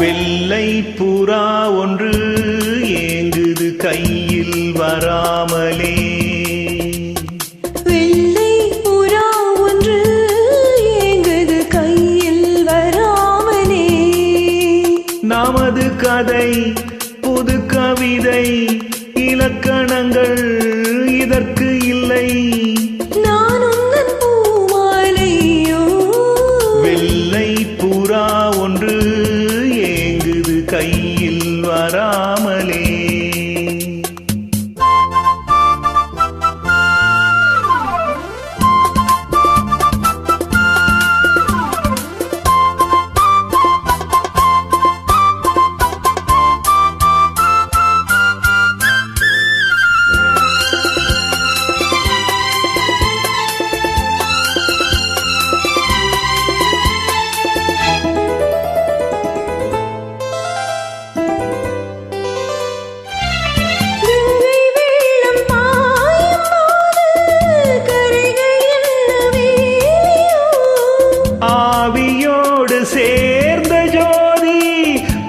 வெள்ளை புறா ஒன்று ஏங்குது கையில் வராமலே. வெள்ளை புறா ஒன்று ஏங்குது கையில் வராமலே. நமது கதை புது கவிதை இலக்கணங்கள் இதற்கு இல்லை. நான் உந்தன் பூமாலையோ. வெள்ளை புறா ஒன்று ஏங்குது கையில் வராமலே. சேர்ந்த ஜோதி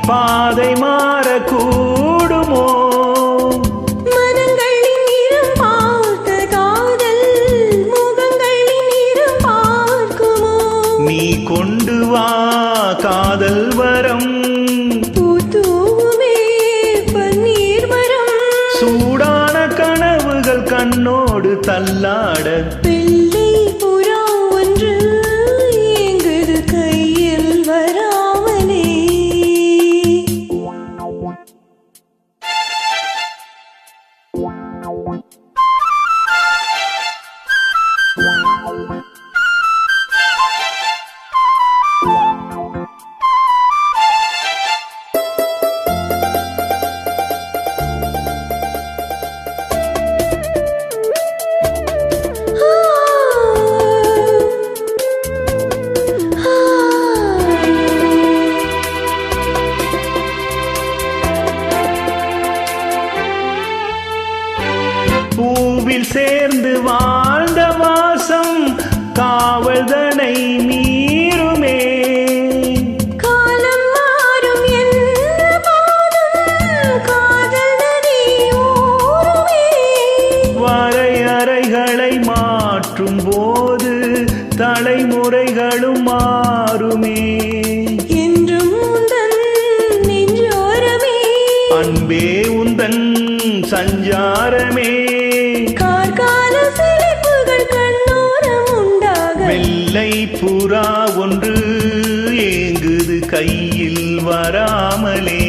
பாதை மாறக்கூடுமோ? மனங்களின் இரம் பார்த்த காதல் முகங்களின் இரம் பார்க்குமோ? நீ கொண்டு வா காதல் வரம். பூத்தூவுமே பன்னீர் மரம். சூடான கனவுகள் கண்ணோடு தள்ளாட. வெள்ளை புறா ஒன்று ஏங்குது கையில் வராமலே. பூவில் சேர்ந்து வாழ்ந்த வாசம் காவல்தனை மீறுமே. காலம் மாறும் என்ற போதும் காதல் நதி ஊறுமே. வரையறைகளை மாற்றும் போது தலைமுறைகளும் மாறுமே. என்றும் உந்தன் நெஞ்சோரமே. அன்பே உந்தன் சஞ்சாரமே. கார்கால சிரிப்புகள் கண்ணோரம் உண்டாக. வெள்ளை புறா ஒன்று ஏங்குது கையில் வராமலே.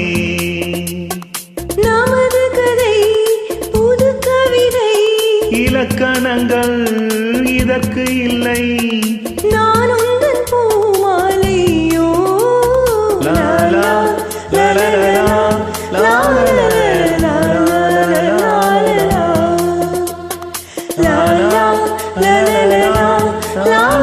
நமது கதை புது கவிதை இலக்கணங்கள் இதற்கு இல்லை. நான் உந்தன் பூமாலையோ. லா லா லா லா லா லா லா La la la la la la la